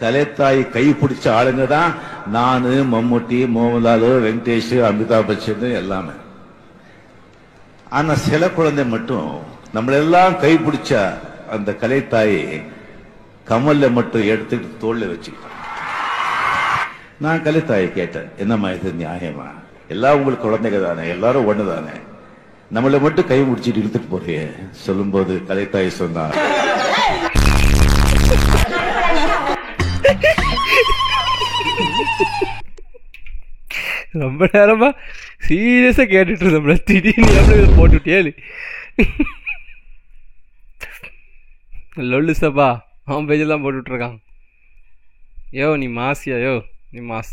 கலைத்தாய் கை பிடிச்ச ஆளுங்க தான் நானு, மம்முட்டி, மோகன்லால், வெங்கடேஷ், அமிதாப் பச்சன் எல்லாமே. ஆனா சில குழந்தை மட்டும் நம்மளெல்லாம் கை பிடிச்ச அந்த கலைத்தாயை கமல்ல மட்டும் எடுத்துட்டு தோல்ல வச்சுக்கிட்டான். நான் கலைத்தாயை கேட்டேன், என்னம்மா இது நியாயமா? எல்லாம் உங்களுக்கு குழந்தைங்க தானே, எல்லாரும் ஒண்ணுதானே, நம்மளை மட்டும் கை முடிச்சிட்டு இழுத்துட்டு போறியே சொல்லும் போது கலைத்தாய் சொன்னார், ரொம்ப நேரமா சீரியஸா கேட்டுட்டு இருந்தோம்ல, திடீர்னு போட்டுட்டே லொல்லு சபா அவன் பேஜெல்லாம் போட்டுட்டு இருக்கான். யோ நீ மாசியா, யோ நீ மாஸ்.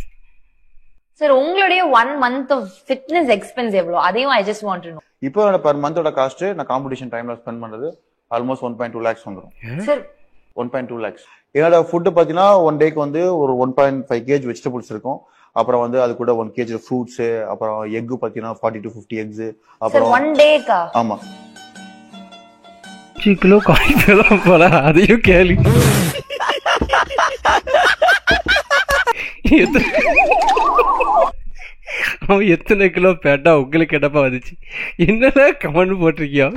சார் உங்களுடைய 1 month of fitness expense எவ்வளவு? அதையும் I just want to know. இப்போ பர் மந்தோட காஸ்ட் நான் காம்படிஷன் டைம்ல ஸ்பெண்ட் பண்றது ஆல்மோஸ்ட் 1.2 lakhs வந்துரும். Sir 1.2 lakhs. என்னோட ஃபுட் பாத்தீங்கன்னா 1 டேக்கு வந்து ஒரு 1.5 kg வெஜிடபிள்ஸ் இருக்கும். அப்புறம் வந்து அது கூட 1 kg ஃப்ரூட்ஸ், அப்புறம் எக் பாத்தீங்கன்னா 40 to 50 eggs. அப்புறம் 1 டேக்கா? ஆமா 5 கிலோ காய்கறி போல, அதையும் கேளு. அவன் எத்தனை கிலோ பேட்டா உங்களுக்கு கேட்டப்பா வந்துச்சு? என்னடா கமெண்ட் போட்டிருக்கியா?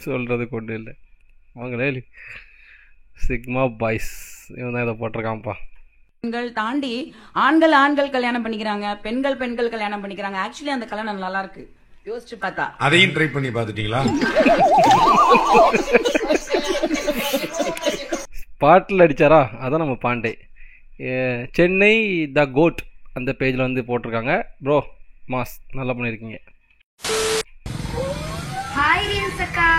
சொல்றது கொண்டு இல்லை வாங்களே. சிக்மா பாய்ஸ் இவன் தான் இதை போட்டிருக்கான்ப்பா. பெண்கள் தாண்டி ஆண்கள் கல்யாணம் பண்ணிக்கிறாங்க, பெண்கள் கல்யாணம் பண்ணிக்கிறாங்க. ஆக்சுவலி அந்த கல்யாணம் நல்லா இருக்கு யோசிச்சு பார்த்தா. அதையும் ட்ரை பண்ணி பார்த்துட்டீங்களா? பாட்டில் அடிச்சாரா? அதான் நம்ம பாண்டே. சென்னை த கோட் அந்த பேஜில் வந்து போட்டிருக்காங்க. ப்ரோ மாஸ் நல்லா பண்ணியிருக்கீங்க. ஹாய் ரீல்ஸ் அக்கா.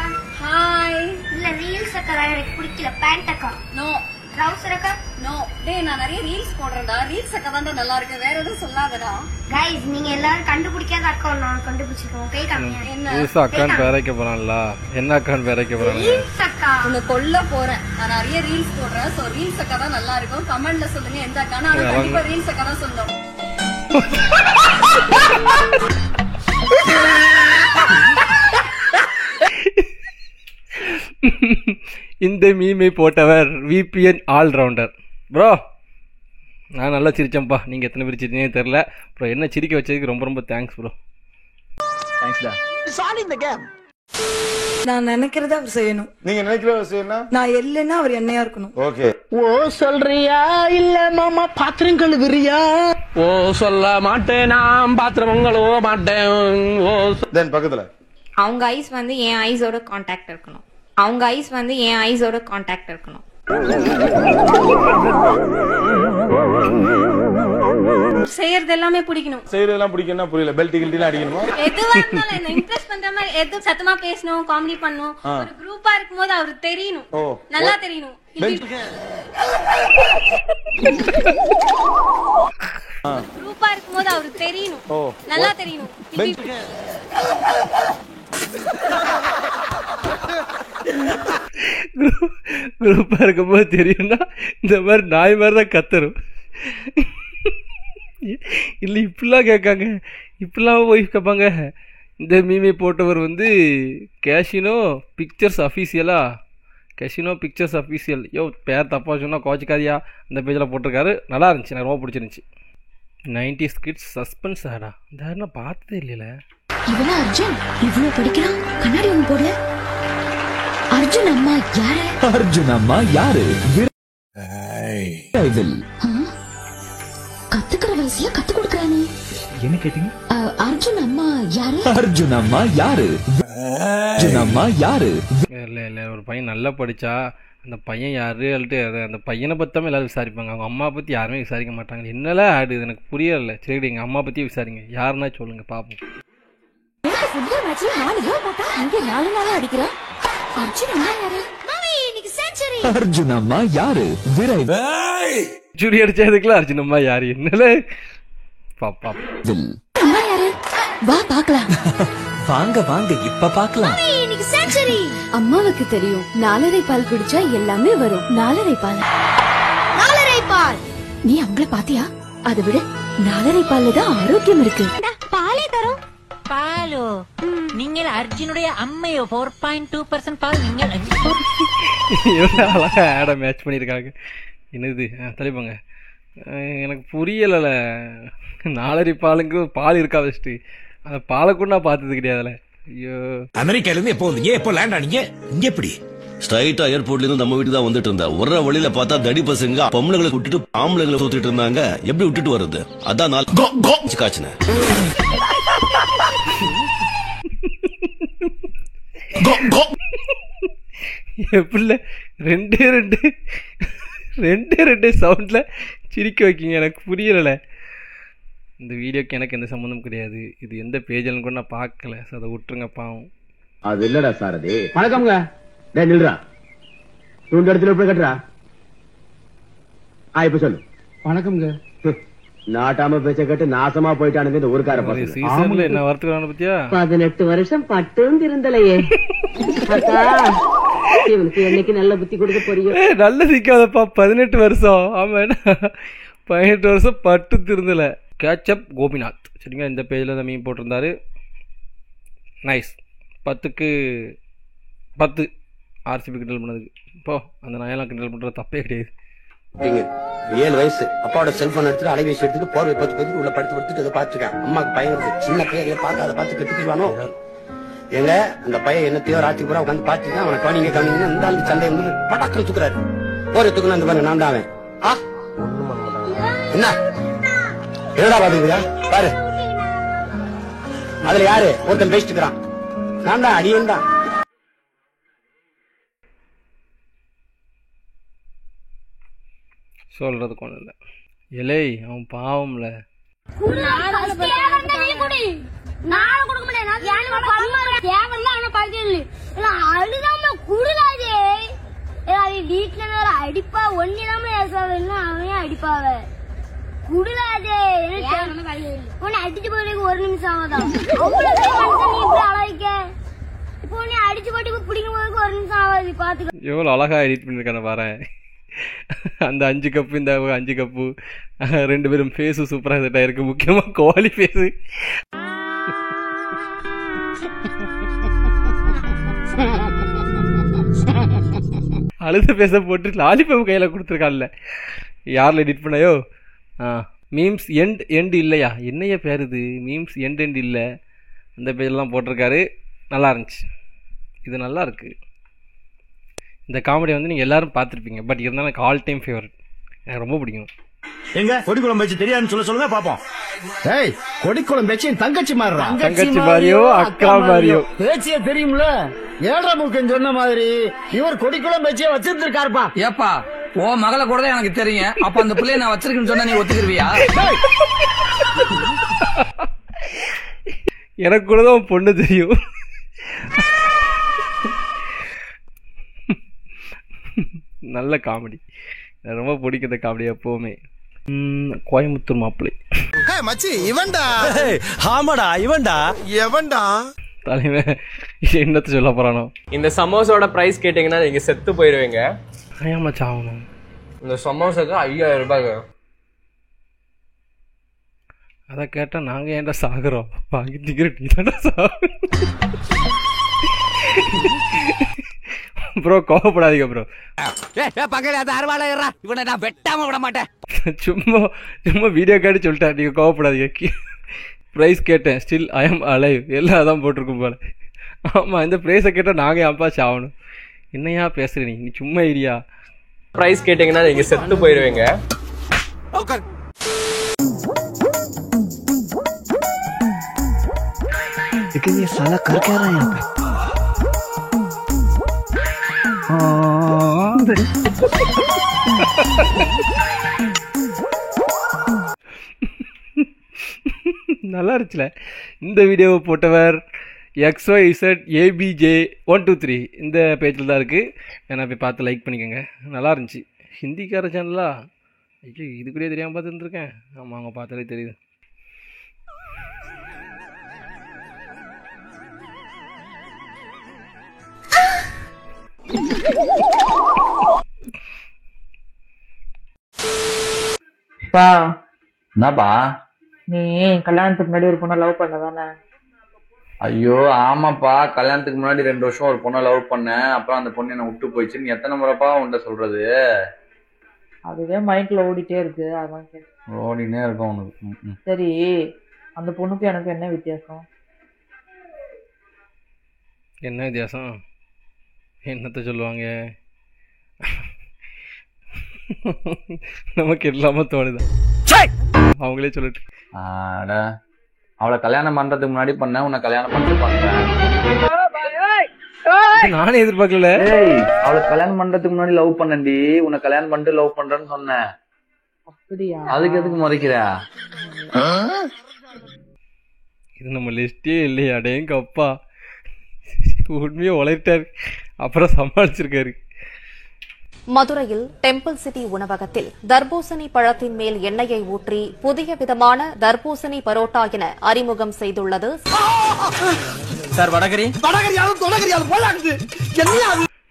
ஹாய். இல்ல ரீல்ஸ் அக்கா எனக்கு பிடிக்கல. பேண்ட் அக்கா. நோ. ட்ரவுசர் அக்கா. நோ. டேய் நான் நிறைய ரீல்ஸ் போடுறேன்டா. ரீல்ஸ் அக்கா தான் நல்லா இருக்கு, வேற எதுவும் சொல்லாதடா. गाइस நீங்க எல்லாரும் கண்டுபிடிக்காத அக்கா நான் கண்டுபிடிச்சிருக்கேன். கை காமிங்க. என்ன புதுசா அக்கான் பேரைக்க போறான்ல, என்ன அக்கான் பேரைக்க போறாங்க? ரீல்ஸ் அக்கா. உன்னை கொல்ல போறேன். நான் நிறைய ரீல்ஸ் போடுறேன். சோ ரீல்ஸ் அக்கா தான் நல்லா இருக்கும். கமெண்ட்ல சொல்லுங்க எந்த அக்கா. நான் கண்டிப்பா ரீல்ஸ் அக்கா தான் சொல்லுவேன். இந்த மீமை போட்டவர் விபிஎன் ஆல்ரவுண்டர். ப்ரோ நான் நல்லா சிரிச்சேன்ப்பா. நீங்கள் எத்தனை பேர் சிரிச்சீங்கன்னு தெரில. ப்ரோ என்ன சிரிக்க வச்சதுக்கு ரொம்ப ரொம்ப தேங்க்ஸ் ப்ரோ. தேங்க்ஸ்டா. நான் நினைக்கிறத அவர் செய்யணும். நீங்க நினைக்கிறத செய்யணும். நான் இல்லைன்னா அவர் என்னையா இருக்கணும். ஓகே. ஓ சொல்றியா இல்ல மாமா பாத்திரம் கழுவுறியா? ஓ சொல்ல மாட்டேன், நான் பாத்திரம் கழுவ மாட்டேன். ஓ தென் பக்கத்துல அவங்க ஐஸ் வந்து என் ஐஸோட கான்டாக்ட் இருக்கணும். அவங்க ஐஸ் வந்து என் ஐஸோட கான்டாக்ட் இருக்கணும். செய்யறது எல்லாமே பிடிக்கணும். செய்யறதெல்லாம் பிடிக்கும்னா புரியல. பெல்ட் கில்ட்டிலாம் அடிக்கணுமா? எதுவா இருந்தாலும் என்ன இம்ப்ரெஸ் பண்ற மாதிரி எது சத்தமா பேசணும், காமெடி பண்ணணும். ஒரு குரூப்பா இருக்கும்போது அவருக்கு தெரியணும், நல்லா தெரியணும். குரூப்பா இருக்கும்போது அவருக்கு தெரியணும், நல்லா தெரியணும். குரூப்பா இருக்கும்போது தெரியும்னா இந்த மாதிரி நாய் மாதிரி தான் கத்தரும். இல்லை இப்படிலாம் கேட்காங்க, இப்படிலாம் போய் கேட்பாங்க. இந்த மீமை போட்டவர் வந்து கேஷினோ பிக்சர்ஸ் அஃபீஷியலா, கேஷினோ பிக்சர்ஸ் அஃபீஷியல். யோ பேர் தப்பா சொன்னா கோச்சிக்காதியா. அந்த பேஜில் போட்டிருக்காரு. நல்லா இருந்துச்சு, எனக்கு ரொம்ப பிடிச்சிருந்துச்சு. 90s கிட்ஸ் சஸ்பென்ஸ் ஆடா. இந்த நான் பார்த்ததே இல்லையில. இவனா அர்ஜுன் இவ்வளவு படிக்கிறான், கண்ணாடி ஒன்று போடல. அர்ஜுன் அம்மா யாரு? அர்ஜுன் அம்மா யாரு? கத்துக்கிற வயசுல கத்து கொடுக்கறானே. என்ன கேட்டீங்க? அர்ஜுன் அம்மா யாரு? அர்ஜுன் அம்மா யாரு? அர்ஜுன் அம்மா யாரு? இல்லை ஒரு பையன் நல்லா படித்தா அந்த பையன் யாரு அந்த பையனை பற்றாமல் எல்லாரும் விசாரிப்பாங்க. அவங்க அம்மா பற்றி யாருமே விசாரிக்க மாட்டாங்க. என்னெல்லாம் ஆடு எனக்கு புரியலை. சரி எங்கள் அம்மா பற்றி விசாரிங்க, யாருன்னா சொல்லுங்க பார்ப்போம். அர்ஜுன் அம்மா யாரு? ஜூரி அடிச்சதுக்குலாம் அர்ஜுன் அம்மா யாரு? என்னல பாப்பா வா பாக்கலாம். வாங்க வாங்க இப்ப பாக்கலாம். அம்மாவுக்கு தெரியும் 4.5 பால் குடிச்சா எல்லாமே வரும். 4.5 பால். 4.5 பால். நீ அவங்கள பாத்தியா? அதை விட 4.5 பால்ல தான் ஆரோக்கியம் இருக்கு. பாலே தரும். നിങ്ങളോ നിങ്ങൾ അർജുനുடைய അമ്മയോ 4.2% பால் നിങ്ങൾ எவ்வளோ அழகா ஆடை மேட்ச் பண்ணியிருக்காங்க. என்னது தலைப்பாங்க எனக்கு புரியலை. நாலரி பாலுங்க பால் இருக்கா ஃபஸ்ட்டு அந்த பாலை கூட நான் பார்த்தது கிடையாதுல. ஐயோ அமெரிக்கால இருந்து எப்போ வந்தீங்க? எப்போ லேண்ட் ஆனீங்க? இங்க எப்படி? ஸ்ட்ரைட்டா ஏர்போர்ட்ல இருந்து நம்ம வீட்டுக்கு தான் வந்துட்டு இருந்தா ஒரு வழியில பார்த்தா தடி பசங்க பொம்பளைங்களை விட்டுட்டு ஆம்பளைங்களை சுத்திட்டு இருந்தாங்க. எப்படி விட்டுட்டு வருது? அதான் நான் காய்ச்சினேன். எப்படில ரெண்டே ரெண்டு சவுண்ட்ல சிரிக்க வைக்கிங்க எனக்கு புரியலை. இந்த வீடியோக்கு எனக்கு எந்த சம்மந்தமும் கிடையாது. இது எந்த பேஜ்லன்னு கூட நான் பார்க்கல. அதை விட்டுருங்க பாவம். அது இல்லடா சாரதி. வணக்கம்ங்க. டேய் நில்றா. துண்டு இடத்துல போய் கட்டுறா. இப்ப சொல்லு. வணக்கம்ங்க. நாட்டாம பேச்ச கேட்டு நாசமா போயிட்டானுங்க இந்த ஊர்க்கார பசங்க. சீசன்ல என்ன வரத்துக்குறானு பத்தியா? 18 வருஷம் பட்டும் திருந்தலையே. அக்கா இவனுக்கு என்னைக்கு நல்ல புத்தி கொடுக்க போறீங்க? நல்ல சிக்காதப்பா 18 வருஷம். ஆமா 18 வருஷம் பட்டு திருந்தல. கேட்சப் கோபிநாத் சரிங்களா. இந்த பேஜில் தான் மீன் போட்டிருந்தாரு. நைஸ். 10க்கு 10 RCB கிண்டல் பண்ணதுக்கு. இப்போ அந்த நாயெல்லாம் கிண்டல் பண்ணுறது தப்பே கிடையாது. 7 வயசு அப்பாவோட செல்போன் எடுத்துட்டு அலைவேசி எடுத்துட்டு போர்வை பத்து உள்ள படுத்து படுத்துட்டு அதை பாத்துருக்கேன். அம்மாக்கு பையன் இருக்கு. சின்ன பையன் பார்த்து அதை பார்த்து கெட்டுக்குவானோ எங்க அந்த பையன் என்னத்தையோ ராத்திரி பூரா உட்காந்து பாத்துட்டு அவனை கவனிங்க கவனிங்க இந்த ஆளுக்கு சண்டை வந்து பட்டாக்கள் தூக்குறாரு. போரை தூக்கணும் அந்த பாருங்க நான் தான் அவன். என்ன என்னடா பாத்துக்கிறியா பாரு. அதுல யாரு ஒருத்தன் பேசிட்டு இருக்கிறான். நான் தான் அடியன் தான். சொல்றதுக்கு ஒன்றும் இல்லை. இலை அவன் பாவம்ல. வீட்டுல வேற அடிப்பா ஒன்னிடாம அவன் அடிப்பாவ குடுலாதே உன்னை அடிச்சு போறதுக்கு 1 நிமிஷம் ஆகாதான். இப்படி அழகிக்க இப்போ உன்னை அடிச்சு போட்டு பிடிக்கும் போதுக்கு 1 நிமிஷம் ஆகாது. பாத்துக்க எவ்வளோ அழகா எடிட் பண்ணிருக்கான பாரு. அந்த 5 கப்பு இந்த 5 கப்பு 2 பேரும் ஃபேஸு சூப்பராக செட் ஆயிருக்கு. முக்கியமாக கோழி ஃபேஸு. அழுத பேச போட்டு லாலிபாப் கையில் கொடுத்துருக்கான்ல. யாரில் எடிட் பண்ணாயோ? மீம்ஸ் எண்ட் இல்லையா? என்னைய பேர் இது? மீம்ஸ் எண்ட் இல்லை. அந்த பேஜெல்லாம் போட்டிருக்காரு. நல்லா இருந்துச்சு. இது நல்லா இருக்குது. இந்த காமெடி வந்து நீங்கள் எல்லாரும் பார்த்துருப்பீங்க. பட் இருந்தாலும் எனக்கு ஆல் டைம் ஃபேவரட். எனக்கு ரொம்ப பிடிக்கும். எங்க கொடிக்குளம் பேச்சு தெரியாதுன்னு சொல்லுங்க பாப்போம். ஏய் கொடிக்குளம் பேச்சு தங்கச்சி மாறுறா. தங்கச்சி மாரியோ அக்கா மாரியோ பேச்சியே தெரியும்ல. 7 முக்கன் சொன்ன மாதிரி இவர் கொடிக்குளம் பேச்சியே வச்சிருந்திருக்காருப்பா. ஏப்பா ஓ மகளை கூட தான் எனக்கு தெரியும். அப்ப அந்த பிள்ளைய நான் வச்சிருக்கேன்னு சொன்னா நீ ஒத்துக்கிருவியா? எனக்கு கூட தான் பொண்ணு தெரியும். நல்ல காமெடி. ரொம்ப பிடிக்கிற காமெடி எப்பவுமே. கோயம்புத்தூர் மாப்பிள்ளை மச்சி இவன்டா. ஆமாடா இவன்டா. எவன்டா தலைவன் என்னத்த சொல்ல போறானோ. இந்த சமோசாவோட பிரைஸ் கேட்டீங்கன்னா நீங்க செத்து போயிருவீங்க. ஏமா சாவணும்? இந்த சமோசாக்கு 5000 ரூபாய். அதை கேட்டா நாங்க ஏன்டா சாகுறோம்? வாங்கி திக்கிற நீ தான்டா சாகு. ப்ரோ கோவப்படாதீங்க ப்ரோ. இவனை நான் வெட்டாம விட மாட்டேன். சும்மா வீடியோ காட்டி சொல்லிட்டேன். நீங்க கோவப்படாதீங்க. ப்ரைஸ் கேட்டேன். ஸ்டில் ஐ எம் அலைவ் எல்லாம் அதான் போட்டிருக்கும் போல. ஆமாம் இந்த ப்ரைஸை கேட்டால் நாங்கள் ஏன்ப்பா சாவணும்? என்னையா பேசுற நீ சும்மா ஐடியா. ப்ரைஸ் கேட்டீங்கன்னா நீங்க செத்து போயிருவீங்க. लेकिन ये साला कर क्या रहा है यहाँ पे? நல்லா இருந்துச்சுல. இந்த வீடியோவை போட்டவர் XYZABJ123 இந்த பேஜில் தான் இருக்குது. ஏன்னா போய் பார்த்து லைக் பண்ணிக்கோங்க. நல்லா இருந்துச்சு. ஹிந்திக்கார சேனலா? ஐயோ இது கூட தெரியாமல் பார்த்துருந்துருக்கேன். ஆமாம் அவங்க பார்த்தாலே தெரியுது. என்னப்பா நீ கல்யாணத்துக்கு முன்னாடி ஒரு பொண்ணை லவ் பண்ணதானே? ஐயோ ஆமாப்பா, கல்யாணத்துக்கு முன்னாடி 2 வருஷம் ஒரு பொண்ணை லவ் பண்ணேன். அப்புறம் அந்த பொண்ணு என்ன விட்டு போயிடுச்சு. நீ எத்தனை முறைப்பா உன்கிட்ட சொல்றது? அதுவே மைண்ட்ல ஓடிட்டே இருக்கு, அதான் கேட்டேன். ஓடினே இருக்கும் உனக்கு. சரி, அந்த பொண்ணுக்கு எனக்கு என்ன வித்தியாசம்? என்ன வித்தியாசம்? என்னத்த சொல்லுவாங்க? நமக்கு இல்லாம தோணுதான், அவங்களே சொல்லிட்டு. அவளை கல்யாணம் பண்றதுக்கு முன்னாடி பண்ண, உன்னை கல்யாணம் பண்ணிட்டு பண்றேன். நானே எதிர்பார்க்கல. அவளை கல்யாணம் பண்றதுக்கு முன்னாடி லவ் பண்ணண்டி, உன்னை கல்யாணம் பண்ணிட்டு லவ் பண்றேன்னு சொன்னேன். அப்படியா? அதுக்கு எதுக்கு முறைக்கிற? இது நம்ம லிஸ்டே இல்லையா? அடேங்க அப்பா, உண்மையா உழைட்டாரு, அப்புறம் சமாளிச்சிருக்காரு. மதுரையில் டெம்பிள் சிட்டி உணவகத்தில் தர்பூசணி பழத்தின் மேல் எண்ணெயை ஊற்றி புதிய விதமான தர்பூசணி பரோட்டா என அறிமுகம் செய்துள்ளது. சார் வடகரி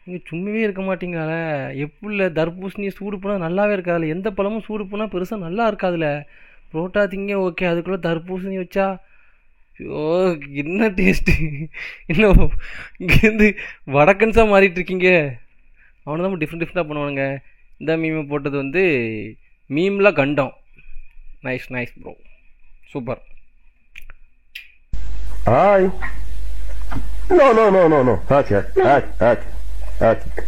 நீங்க சும்மாவே இருக்க மாட்டீங்களா? எப்படில தர்பூசணியை சூடு பண்ணா நல்லாவே இருக்காதுல, எந்த பழமும் சூடு பண்ணா பெருசா நல்லா இருக்காதுல. புரோட்டா திங்க ஓகே, அதுக்குள்ள தர்பூசணி வச்சா ஐயோ என்ன டேஸ்ட்! இன்னும் இங்கேருந்து வடக்கன்ஸா மாறிட்டு இருக்கீங்க. அவனை தான் டிஃப்ரெண்டாக பண்ணுவானுங்க. இந்த மீமை போட்டது வந்து மீம்ல கண்டம். Nice nice bro, super. Hi. No no no no no. Okay okay okay.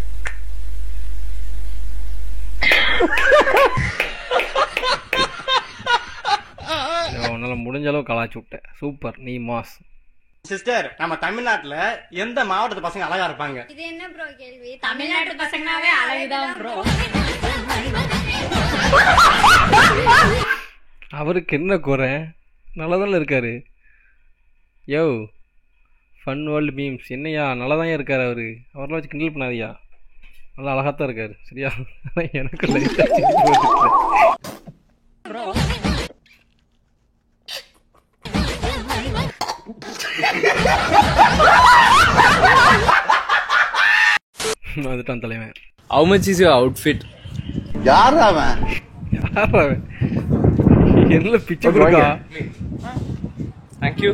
உன்னால முடிஞ்ச அளவு கலாச்சி விட்டேன். சூப்பர், நீ மாஸ். சிஸ்டர், நம்ம தமிழ்நாட்டுல எந்த மாவட்டத்து பசங்க அழகா இருப்பாங்க? இது என்ன ப்ரோ கேள்வி? தமிழ்நாட்டு பசங்கனாவே அழகுதான் ப்ரோ. அவருக்கு என்ன குறை? நல்லதானே இருக்காரு. யோ ஃபன் வேர்ல்டு மீம்ஸ் என்னையா நல்லதான் இருக்காரு அவரு. அவரெல்லாம் வச்சு கிண்டல் பண்ணாதியா, நல்லா அழகாத்தான் இருக்காரு. சரியா? எனக்கு வந்துட்டான் தலைவன். How much is your outfit? யார் அவன்? என்ன பிச்சை கொடுக்கா? Thank you.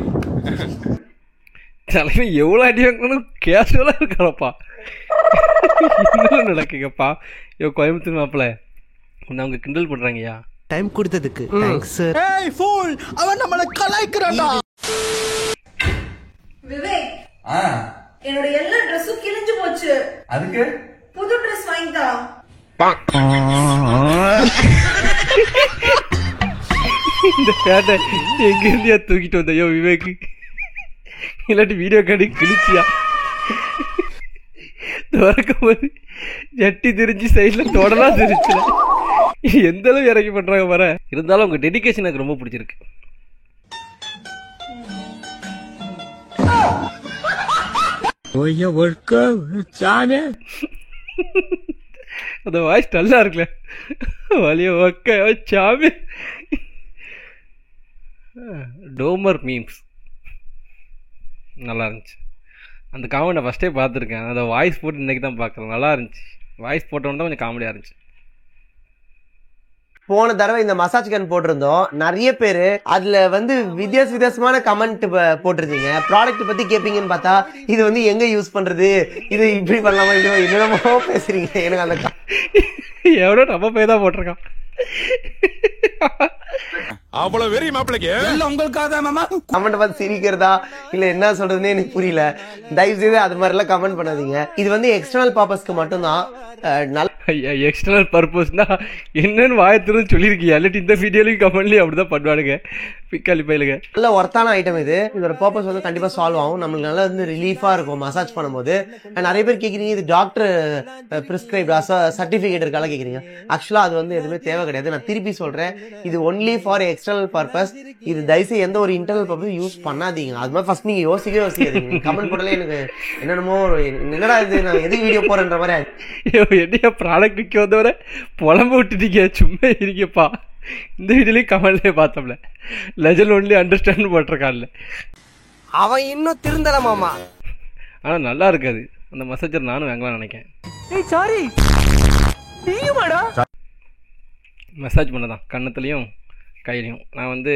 தலைவன் எவ்வளோ அடி வாங்கணும் கேஷுவலா இருக்காரப்பா. என்ன நடக்குங்கப்பா? ஐயோ கோயம்புத்தூர் மாப்பிள்ள உன்னை அவங்க கிண்டல் பண்றாங்கய்யா. டைம் கொடுத்ததுக்கு தேங்க்ஸ் சார். ஏய் ஃபூல், அவன் நம்மள கலாய்க்கறான்டா. விவேக், என்னோட எல்லா ட்ரெஸ்ஸும் கிழிஞ்சு போச்சு. அதுக்கு புது ட்ரெஸ் வாங்கிட்டா. இந்த பேட்டை எங்க இருந்தியா தூக்கிட்டு வந்தையோ விவேக்? இல்லாட்டி வீடியோ கார்டு கிழிச்சியா? திறக்கும் போது ஜட்டி தெரிஞ்சு சைட்ல தொடலாம் தெரிச்சுல. எந்த அளவு இறக்கி பண்றாங்க பாரு. இருந்தாலும் உங்க டெடிகேஷன் எனக்கு ரொம்ப பிடிச்சிருக்கு. அந்த வாய்ஸ் நல்லா இருக்குல்ல, வலிய ஒக்க சாமி. டோமர் மீம்ஸ் நல்லா இருந்துச்சு. அந்த காமெடி நான் ஃபஸ்ட்டே பார்த்துருக்கேன். அந்த வாய்ஸ் போட்டு இன்றைக்கி தான் பார்க்குறேன். நல்லா இருந்துச்சு. வாய்ஸ் போட்டோன்னு தான் கொஞ்சம் காமெடியாக இருந்துச்சு. போன தடவை இந்த மசாஜ் கன் போட்டிருந்தோம், நிறைய பேரு அதுல வந்து வித்தியாசமான கமெண்ட் போட்டிருந்தீங்க. ப்ராடக்ட் பத்தி கேட்பீங்கன்னு பார்த்தா இது வந்து எங்க யூஸ் பண்றது, இது இப்படி பண்ணலாமா, இது என்னமோ பேசுறீங்க. எனக்கு அந்த எவ்வளோ நம்ம போய் தான் போட்டிருக்கான். அவ்வளவு வெறி மாப்பிளைக்கு உங்களுக்காக மாமா கமெண்ட் பார்த்து சிரிக்கிறதா இல்ல என்ன சொல்றதுன்னே எனக்கு புரியல. தயவு செய்து அது மாதிரி எல்லாம் கமெண்ட் பண்ணாதீங்க. இது வந்து எக்ஸ்டர்னல் பர்பஸ்க்கு மட்டும்தான். எக்ஸ்டர்னல் பர்பஸ்னா என்னன்னு வாயத்திருந்து சொல்லியிருக்கீங்க. இல்லாட்டி இந்த வீடியோலையும் கமெண்ட்லயும் அப்படிதான் பண்ணுவானுங்க பிக்காலி பயிலுங்க. நல்ல ஒர்த்தான ஐட்டம் இது. இதோட பர்பஸ் வந்து கண்டிப்பா சால்வ் ஆகும். நம்மளுக்கு நல்லா வந்து ரிலீஃபா இருக்கும் மசாஜ் பண்ணும்போது. நிறைய பேர் கேட்குறீங்க இது டாக்டர் பிரிஸ்கிரைப் சர்டிபிகேட் இருக்கால கேட்குறீங்க. ஆக்சுவலா அது வந்து எதுவுமே தேவை கிடையாது. நான் திருப்பி சொல்றேன், இது ஒன்லி ஃபார் எக்ஸ்டர்னல் பர்பஸ். இது தயவுசெய்து எந்த ஒரு இன்டர்னல் பர்பஸ் யூஸ் பண்ணாதீங்க. அது மாதிரி ஃபர்ஸ்ட் நீங்க யோசிக்காதீங்க. கமெண்ட் போடல எனக்கு என்னென்னமோ என்னடா இது நான் எதுக்கு வீடியோ போறேன்ற மாதிரி என்னையா ப்ராடக்ட் விற்க வந்தவரை புலம்பு விட்டுட்டீங்க. சும்மா இருக்கீங்கப்பா. இந்த வீடியோலயும் கமெண்ட்லயே பார்த்தோம்ல, லெஜண்ட் ஒன்லி அண்டர்ஸ்டாண்ட் போட்டிருக்கான்ல. அவன் இன்னும் திருந்தல மாமா. ஆனா நல்லா இருக்காது அந்த மசாஜர். நானும் வாங்கலாம் நினைக்கிறேன். ஏய் சாரி, நீயுமாடா? மசாஜ் பண்ணதான் கண்ணத்துலயும் கையிலையும். நான் வந்து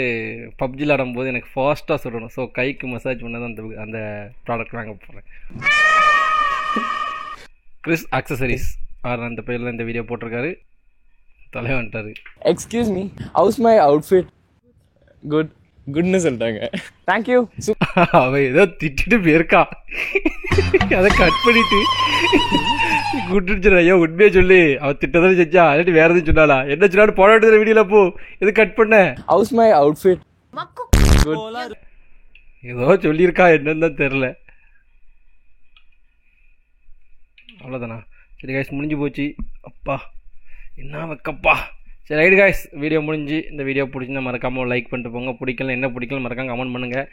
பப்ஜியில் ஆடும்போது எனக்கு ஃபாஸ்ட்டாக சொல்லணும். ஸோ கைக்கு மசாஜ் பண்ண தான் அந்த ப்ராடக்ட் வாங்க போகிறேன். கிறிஸ் அக்சசரிஸ் அந்த பேரில் இந்த வீடியோ போட்டிருக்காரு. தலைவன்ட்டாரு. Excuse me, how's my outfit? Good குட்னு சொல்லிட்டாங்க. தேங்க்யூ. அவன் ஏதோ திட்டிட்டு போயிருக்கா, அதை கட் பண்ணிட்டு குட்டுச்சு. ஐயோ உண்மையாக சொல்லி அவன் திட்டதான் செஞ்சா, இல்லாட்டி வேற எதுவும் சொன்னாலா? என்ன சொன்னாலும் போட வேண்டியது வீடியோல போ, எது கட் பண்ண? House my outfit? ஏதோ சொல்லியிருக்கா, என்னன்னு தான் தெரில. அவ்வளோதானா? சரி காய்ஸ், முடிஞ்சு போச்சு. அப்பா என்ன வைக்கப்பா. சரி ரைட் காய்ஸ், வீடியோ முடிஞ்சு. இந்த வீடியோ பிடிச்சிருந்தா மறக்காமல் லைக் பண்ணிட்டு போங்க. பிடிக்கல என்ன பிடிக்கல மறக்காம கமெண்ட் பண்ணுங்கள்.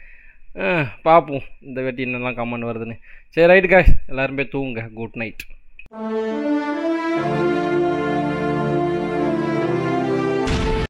பார்ப்போம் இந்த வாட்டி என்னெல்லாம் கமெண்ட் வருதுன்னு. சரி ரைட் காய்ஸ், எல்லாரும் போய் தூங்குங்க. Good night.